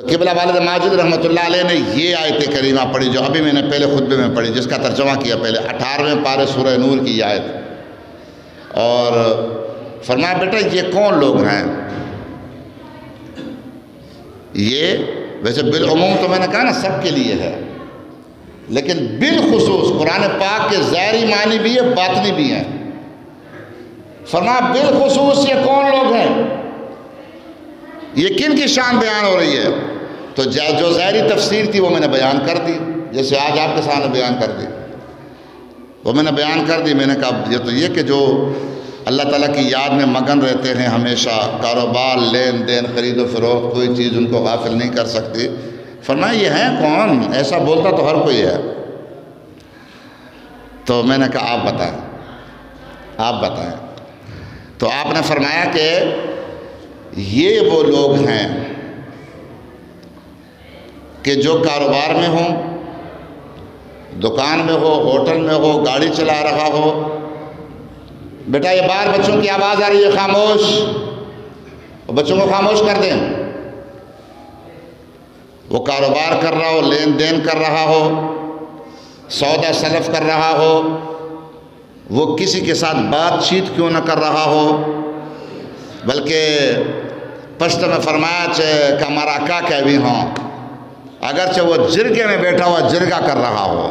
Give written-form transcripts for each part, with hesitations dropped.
قبلہ والد ماجد رحمۃ اللہ علیہ نے یہ آیت کریمہ پڑھی جو ابھی میں نے پہلے خطبے میں پڑھی، جس کا ترجمہ کیا پہلے 18ویں پارے سورہ نور کی آیت، اور فرمایا بیٹا یہ کون لوگ ہیں؟ یہ ویسے بالعموم تو میں نے کہا نا سب کے لیے ہے، لیکن بالخصوص قرآن پاک کے ظاہری معنی بھی ہے، باطنی بھی ہیں۔ فرمایا بالخصوص یہ کون لوگ ہیں، یہ کن کی شان بیان ہو رہی ہے؟ تو جو ظاہری تفسیر تھی وہ میں نے بیان کر دی، جیسے آج آپ کے سامنے بیان کر دی، وہ میں نے بیان کر دی۔ میں نے کہا یہ تو یہ کہ جو اللہ تعالیٰ کی یاد میں مگن رہتے ہیں ہمیشہ، کاروبار، لین دین، خرید و فروخت، کوئی چیز ان کو غافل نہیں کر سکتی۔ فرمایا یہ ہیں کون؟ ایسا بولتا تو ہر کوئی ہے۔ تو میں نے کہا آپ بتائیں۔ تو آپ نے فرمایا کہ یہ وہ لوگ ہیں کہ جو کاروبار میں ہوں، دکان میں ہو، ہوٹل میں ہو، گاڑی چلا رہا ہو۔ بیٹا یہ باہر بچوں کی آواز آ رہی ہے، خاموش، بچوں کو خاموش کر دیں۔ وہ کاروبار کر رہا ہو، لین دین کر رہا ہو، سودا سلف کر رہا ہو، وہ کسی کے ساتھ بات چیت کیوں نہ کر رہا ہو، بلکہ پشت میں فرمایا کہ ہمارا کا بھی ہوں، اگرچہ وہ جرگے میں بیٹھا ہوا جرگا کر رہا ہو،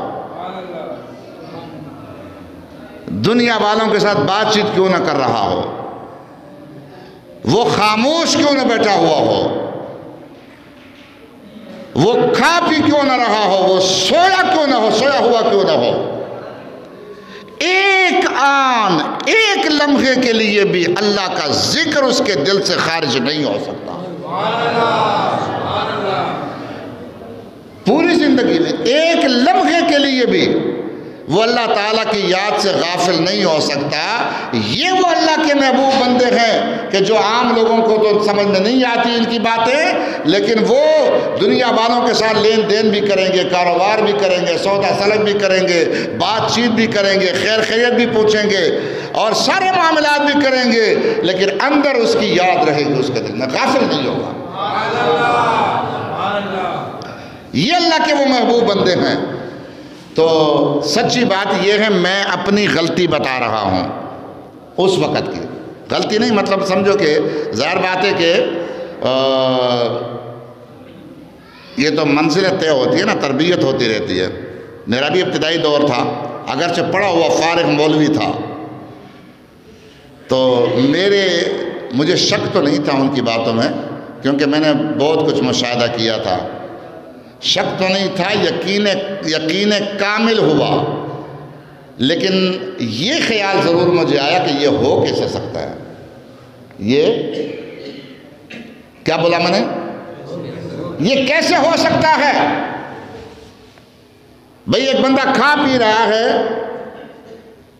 دنیا والوں کے ساتھ بات چیت کیوں نہ کر رہا ہو، وہ خاموش کیوں نہ بیٹھا ہوا ہو، وہ کھا پی کیوں نہ رہا ہو، وہ سویا کیوں نہ ہو، سویا ہوا کیوں نہ ہو، ایک آن ایک لمحے کے لیے بھی اللہ کا ذکر اس کے دل سے خارج نہیں ہو سکتا۔ پوری زندگی میں ایک لمحے کے لیے بھی وہ اللہ تعالیٰ کی یاد سے غافل نہیں ہو سکتا۔ یہ وہ اللہ کے محبوب بندے ہیں کہ جو عام لوگوں کو تو سمجھ میں نہیں آتی ان کی باتیں، لیکن وہ دنیا والوں کے ساتھ لین دین بھی کریں گے، کاروبار بھی کریں گے، سودا سلف بھی کریں گے، بات چیت بھی کریں گے، خیر خیریت بھی پوچھیں گے، اور سارے معاملات بھی کریں گے، لیکن اندر اس کی یاد رہے گی، اس کے دل میں غافل نہیں ہوگا۔ یہ اللہ کے وہ محبوب بندے ہیں۔ تو سچی بات یہ ہے، میں اپنی غلطی بتا رہا ہوں اس وقت کی غلطی نہیں، مطلب سمجھو کہ ظاہر بات ہے کہ یہ تو منزل طے ہوتی ہے نا، تربیت ہوتی رہتی ہے۔ میرا بھی ابتدائی دور تھا، اگرچہ پڑھا ہوا فارغ مولوی تھا، تو مجھے شک تو نہیں تھا ان کی باتوں میں، کیونکہ میں نے بہت کچھ مشاہدہ کیا تھا۔ شک تو نہیں تھا، یقین کامل ہوا، لیکن یہ خیال ضرور مجھے آیا کہ یہ ہو کیسے سکتا ہے، یہ کیا بولا میں نے، یہ کیسے ہو سکتا ہے؟ بھئی ایک بندہ کھا پی رہا ہے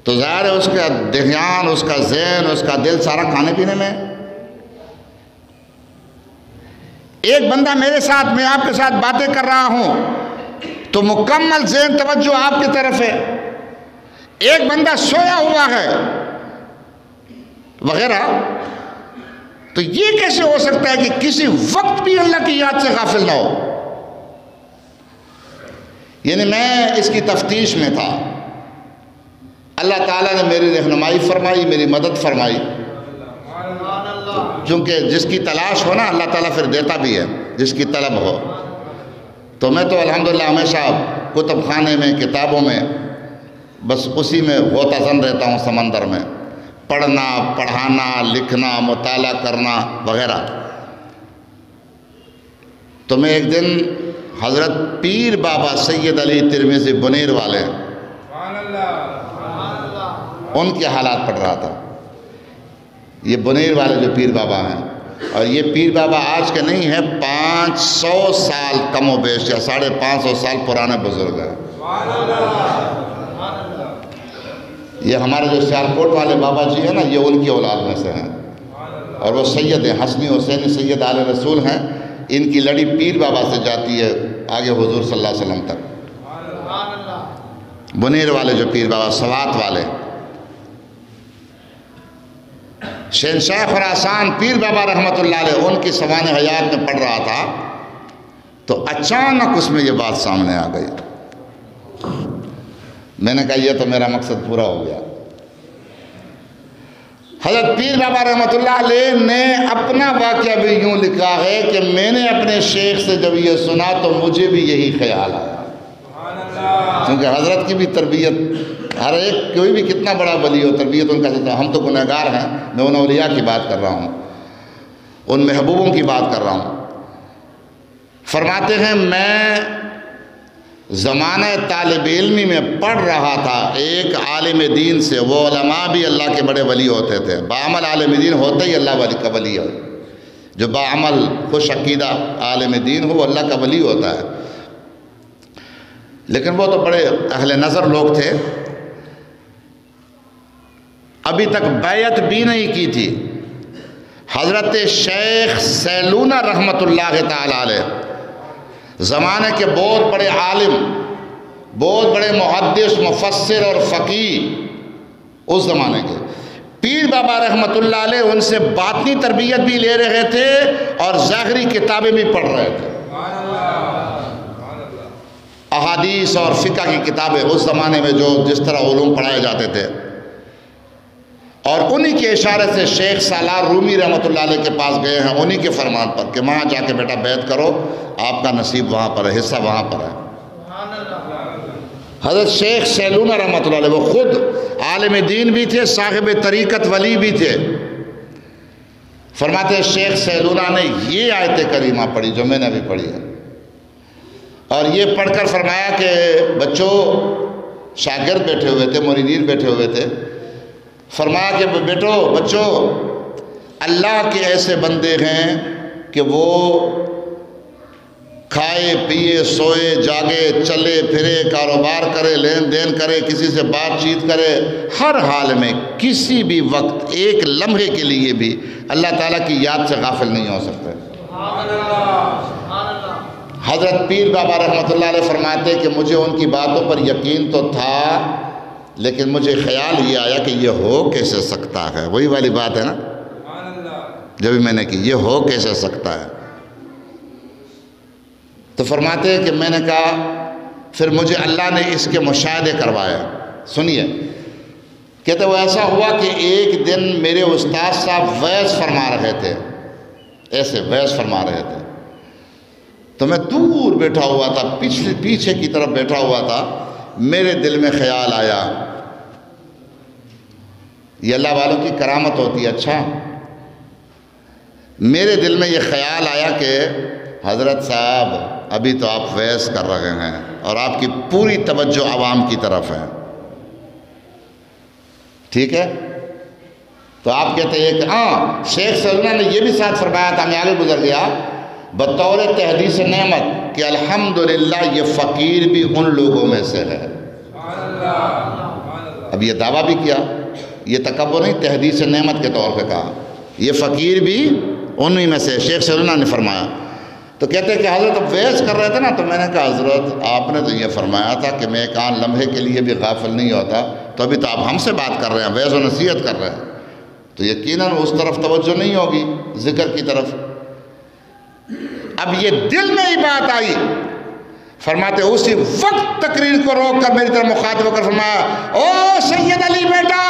تو ظاہر ہے اس کا دھیان، اس کا ذہن، اس کا دل سارا کھانے پینے میں۔ ایک بندہ میرے ساتھ، میں آپ کے ساتھ باتیں کر رہا ہوں تو مکمل ذہن توجہ آپ کی طرف ہے، ایک بندہ سویا ہوا ہے وغیرہ، تو یہ کیسے ہو سکتا ہے کہ کسی وقت بھی اللہ کی یاد سے غافل نہ ہو؟ یعنی میں اس کی تفتیش میں تھا، اللہ تعالیٰ نے میری رہنمائی فرمائی، میری مدد فرمائی، چونکہ جس کی تلاش ہو نا اللہ تعالیٰ پھر دیتا بھی ہے، جس کی طلب ہو۔ تو میں تو الحمدللہ ہمیشہ کتب خانے میں، کتابوں میں، بس اسی میں غوطہ زن رہتا ہوں، سمندر میں، پڑھنا، پڑھانا، لکھنا، مطالعہ کرنا وغیرہ۔ تو میں ایک دن حضرت پیر بابا سید علی ترمذی بنیر والے ان کے حالات پڑھ رہا تھا۔ یہ بنیر والے جو پیر بابا ہیں، اور یہ پیر بابا آج کے نہیں ہیں، 500 سال کم و بیش یا 550 سال پرانے بزرگ ہیں۔ یہ ہمارے جو سیالکوٹ والے بابا جی ہیں نا، یہ ان کی اولاد میں سے ہیں، اور وہ سید ہیں، حسنی حسینی سید آل رسول ہیں۔ ان کی لڑی پیر بابا سے جاتی ہے آگے حضور صلی اللہ علیہ وسلم تک۔ بنیر والے جو پیر بابا، سوات والے، شہنشاہ خراسان پیر بابا رحمۃ اللہ علیہ، ان کی سوانح حیات میں پڑھ رہا تھا تو اچانک اس میں یہ بات سامنے آ گئی. میں نے کہا یہ تو میرا مقصد پورا ہو گیا. حضرت پیر بابا رحمۃ اللہ علیہ نے اپنا واقعہ بھی یوں لکھا ہے کہ میں نے اپنے شیخ سے جب یہ سنا تو مجھے بھی یہی خیال آیا. کیونکہ حضرت کی بھی تربیت، ہر ایک کوئی بھی کتنا بڑا ولی ہو، تربیت ان کا چلتا. ہم تو گنہگار ہیں، میں ان اولیاء کی بات کر رہا ہوں، ان محبوبوں کی بات کر رہا ہوں. فرماتے ہیں میں زمانہ طالب علمی میں پڑھ رہا تھا ایک عالم دین سے. وہ علماء بھی اللہ کے بڑے ولی ہوتے تھے. بعمل عالم دین ہوتا ہی اللہ ولی کا ولی ہے. جو بعمل خوش عقیدہ عالم دین ہو وہ اللہ کا ولی ہوتا ہے. لیکن وہ تو بڑے اہل نظر لوگ تھے، ابھی تک بیعت بھی نہیں کی تھی. حضرت شیخ سیلونہ رحمۃ اللہ تعالی علیہ زمانے کے بہت بڑے عالم، بہت بڑے محدث، مفسر اور فقیہ اس زمانے کے، پیر بابا رحمۃ اللہ علیہ ان سے باطنی تربیت بھی لے رہے تھے اور ظاہری کتابیں بھی پڑھ رہے تھے. احادیث اور فقہ کی کتابیں اس زمانے میں جو جس طرح علوم پڑھائے جاتے تھے. اور انہی کے اشارے سے شیخ سالار رومی رحمۃ اللہ علیہ کے پاس گئے ہیں، انہی کے فرمان پر کہ وہاں جا کے بیٹا بیعت کرو، آپ کا نصیب وہاں پر ہے، حصہ وہاں پر ہے. حضرت شیخ سیلونہ رحمۃ اللہ علیہ وہ خود عالم دین بھی تھے، صاحب طریقت ولی بھی تھے. فرماتے ہیں شیخ سیلونہ نے یہ آیت کریمہ پڑھی جو میں نے ابھی پڑھی ہے، اور یہ پڑھ کر فرمایا کہ بچوں، شاگرد بیٹھے ہوئے تھے، مریدین بیٹھے ہوئے تھے. فرمایا کہ بیٹو بچوں، اللہ کے ایسے بندے ہیں کہ وہ کھائے پیے سوئے جاگے چلے پھرے کاروبار کرے لین دین کرے کسی سے بات چیت کرے، ہر حال میں کسی بھی وقت ایک لمحے کے لیے بھی اللہ تعالیٰ کی یاد سے غافل نہیں ہو سکتے. حضرت پیر بابا رحمۃ اللہ علیہ فرماتے کہ مجھے ان کی باتوں پر یقین تو تھا، لیکن مجھے خیال یہ آیا کہ یہ ہو کیسے سکتا ہے. وہی والی بات ہے نا جو بھی میں نے کی، یہ ہو کیسے سکتا ہے. تو فرماتے ہیں کہ میں نے کہا پھر مجھے اللہ نے اس کے مشاہدے کروائے. سنیے، کہتے وہ ایسا ہوا کہ ایک دن میرے استاد صاحب وعظ فرما رہے تھے، ایسے وعظ فرما رہے تھے. تو میں دور بیٹھا ہوا تھا، پیچھے کی طرف بیٹھا ہوا تھا. میرے دل میں خیال آیا، یہ اللہ والوں کی کرامت ہوتی ہے. اچھا، میرے دل میں یہ خیال آیا کہ حضرت صاحب ابھی تو آپ وعظ کر رہے ہیں اور آپ کی پوری توجہ عوام کی طرف ہے، ٹھیک ہے؟ تو آپ کہتے ہیں کہ ہاں شیخ سیلونہ نے یہ بھی ساتھ فرمایا تھا، میں آگے گزر گیا، بطور تحدیث نعمت کہ الحمدللہ یہ فقیر بھی ان لوگوں میں سے ہے. اب یہ دعویٰ بھی کیا، یہ تکبر نہیں، تحدیث نعمت کے طور پہ کہا یہ فقیر بھی انہی میں سے. شیخ سیلونہ نے فرمایا. تو کہتے ہیں کہ حضرت اب وعظ کر رہے تھے نا، تو میں نے کہا حضرت آپ نے تو یہ فرمایا تھا کہ میں ایک آن لمحے کے لیے بھی غافل نہیں ہوتا، تو ابھی تو آپ ہم سے بات کر رہے ہیں، وعظ و نصیحت کر رہے ہیں، تو یقیناً اس طرف توجہ نہیں ہوگی ذکر کی طرف. اب یہ دل میں ہی بات آئی. فرماتے اسی وقت تقریر کو روک کر میری طرف مخاطب ہو کر فرمایا، او سید علی بیٹا،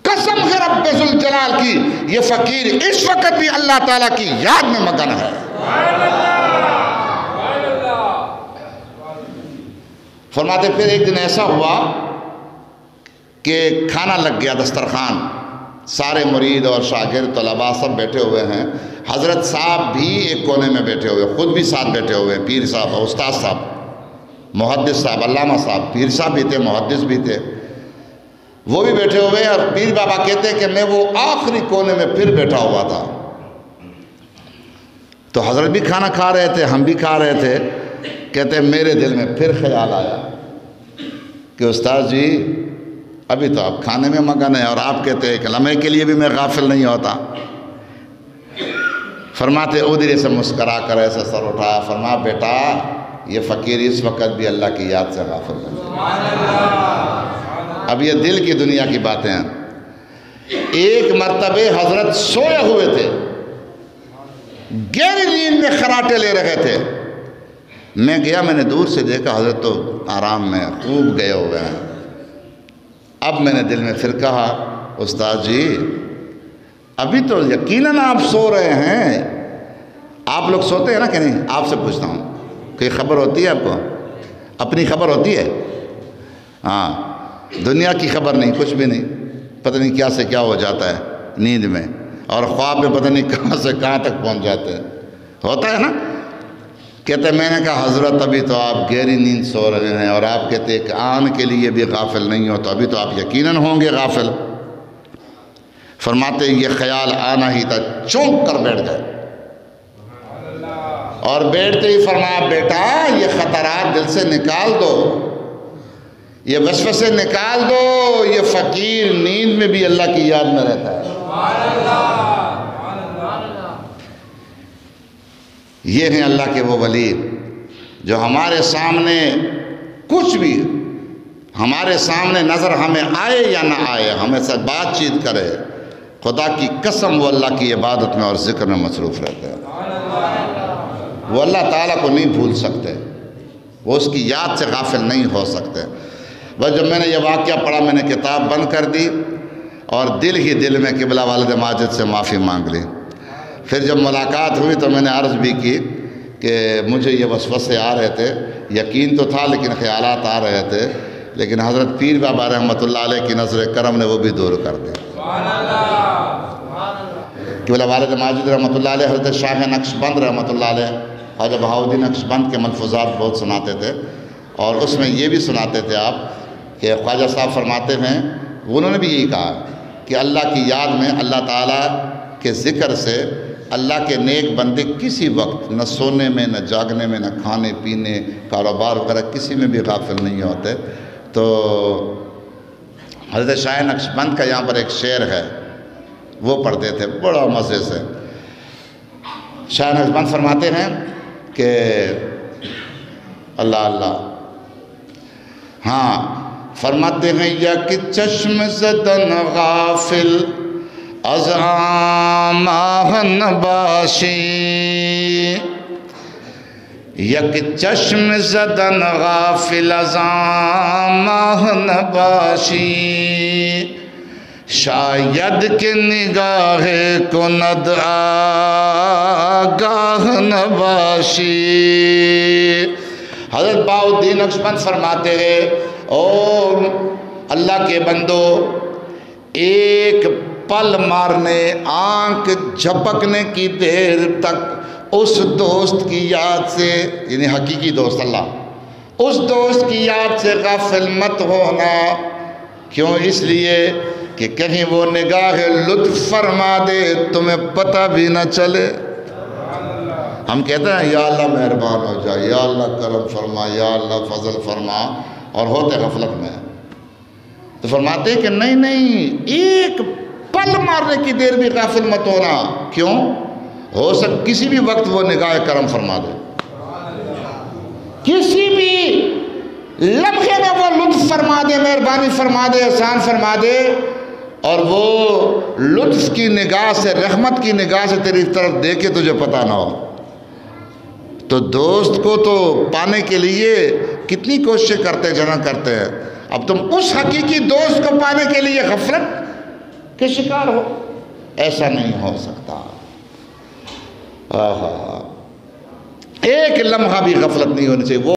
قسم ہے رب ذوالجلال کی، یہ فقیر اس وقت بھی اللہ تعالیٰ کی یاد میں مگن ہے. فرماتے پھر ایک دن ایسا ہوا کہ کھانا لگ گیا دسترخوان، سارے مرید اور شاگرد طلباء سب بیٹھے ہوئے ہیں. حضرت صاحب بھی ایک کونے میں بیٹھے ہوئے، خود بھی ساتھ بیٹھے ہوئے ہیں، پیر صاحب، استاد صاحب، محدث صاحب، علامہ صاحب، پیر صاحب بھی تھے، محدث بھی تھے، وہ بھی بیٹھے ہوئے. اور پیر بابا کہتے ہیں کہ میں وہ آخری کونے میں پھر بیٹھا ہوا تھا. تو حضرت بھی کھانا کھا رہے تھے، ہم بھی کھا رہے تھے. کہتے ہیں میرے دل میں پھر خیال آیا کہ استاد جی ابھی تو آپ کھانے میں مگن ہیں اور آپ کہتے ہیں کہ لمحے کے لیے بھی میں غافل نہیں ہوتا. فرماتے ادھر سے مسکرا کر ایسے سر اٹھایا، فرمایا بیٹا یہ فقیر اس وقت بھی اللہ کی یاد سے غافل نہیں. اب یہ دل کی دنیا کی باتیں ہیں. ایک مرتبہ حضرت سوئے ہوئے تھے، گہری نیند میں خراٹے لے رہے تھے. میں گیا, میں نے دور سے دیکھا حضرت تو آرام میں خوب گئے ہوئے ہیں. اب میں نے دل میں پھر کہا استاد جی ابھی تو یقیناً آپ سو رہے ہیں. آپ لوگ سوتے ہیں نا کہ نہیں؟ آپ سے پوچھتا ہوں, کوئی خبر ہوتی ہے آپ کو؟ اپنی خبر ہوتی ہے؟ ہاں, دنیا کی خبر نہیں, کچھ بھی نہیں. پتہ نہیں کیا سے کیا ہو جاتا ہے نیند میں, اور خواب میں پتہ نہیں کہاں سے کہاں تک پہنچ جاتے ہیں. ہوتا ہے نا. کہتے میں نے کہا حضرت ابھی تو آپ گہری نیند سو رہے ہیں, اور آپ کہتے کہ آن کے لیے بھی غافل نہیں ہو, تو ابھی تو آپ یقیناً ہوں گے غافل. فرماتے یہ خیال آنا ہی تھا, چونک کر بیٹھ گئے, اور بیٹھتے ہی فرمایا بیٹا یہ خطرات دل سے نکال دو, یہ وسوسے نکال دو. یہ فقیر نیند میں بھی اللہ کی یاد میں رہتا ہے. یہ ہیں اللہ کے وہ ولی جو ہمارے سامنے کچھ بھی, ہمارے سامنے نظر ہمیں آئے یا نہ آئے, ہمیں سے بات چیت کرے, خدا کی قسم وہ اللہ کی عبادت میں اور ذکر میں مصروف رہتے ہیں. وہ اللہ تعالیٰ کو نہیں بھول سکتے, وہ اس کی یاد سے غافل نہیں ہو سکتے. بس جب میں نے یہ واقعہ پڑھا میں نے کتاب بند کر دی, اور دل ہی دل میں قبلہ والد ماجد سے معافی مانگ لی. پھر جب ملاقات ہوئی تو میں نے عرض بھی کی کہ مجھے یہ وسوسے آ رہے تھے, یقین تو تھا لیکن خیالات آ رہے تھے, لیکن حضرت پیر بابا رحمۃ اللہ علیہ کی نظر کرم نے وہ بھی دور کر دی. قبلہ والد ماجد رحمۃ اللہ علیہ حضرت شاہ نقشبند رحمۃ اللہ علیہ خواجہ بہاؤالدین نقشبند کے ملفوظات بہت سناتے تھے, اور اس میں یہ بھی سناتے تھے آپ کہ خواجہ صاحب فرماتے ہیں, انہوں نے بھی یہی کہا کہ اللہ کی یاد میں, اللہ تعالیٰ کے ذکر سے اللہ کے نیک بندے کسی وقت نہ سونے میں, نہ جاگنے میں, نہ کھانے پینے, کاروبار وغیرہ کسی میں بھی غافل نہیں ہوتے. تو حضرت شاہ نقشبند کا یہاں پر ایک شعر ہے, وہ پڑھتے تھے بڑا مزے سے. شاہ نقشبند فرماتے ہیں کہ اللہ اللہ, ہاں فرماتے ہیں یک چشم زدن غافل از آماہن باشی, یک چشم زدن غافل از آماہن باشی, شاید کہ نگاہ کند آگاہ نباشی. حضرت بہاؤالدین نقشبند فرماتے ہیں او اللہ کے بندو, ایک پل مارنے, آنکھ جھپکنے کی دیر تک اس دوست کی یاد سے, یعنی حقیقی دوست اللہ, اس دوست کی یاد سے غافل مت ہونا. کیوں؟ اس لیے کہ کہیں وہ نگاہ لطف فرما دے تمہیں پتہ بھی نہ چلے. ہم کہتے ہیں یا اللہ مہربان ہو جا, یا اللہ کرم فرما, یا اللہ فضل فرما, اور ہوتے غفلت میں. تو فرماتے ہیں کہ نہیں, ایک پل مارنے کی دیر بھی غافل مت ہونا. کیوں؟ ہو سکتا کسی بھی وقت وہ نگاہ کرم فرما دے, کسی بھی لمحے میں وہ لطف فرما دے, مہربانی فرما دے, احسان فرما دے, اور وہ لطف کی نگاہ سے, رحمت کی نگاہ سے تیری طرف دیکھے تجھے پتہ نہ ہو. تو دوست کو تو پانے کے لیے کتنی کوششیں کرتے ہیں. اب تم اس حقیقی دوست کو پانے کے لیے غفلت کے شکار ہو, ایسا نہیں ہو سکتا. ایک لمحہ بھی غفلت نہیں ہونی چاہیے. وہ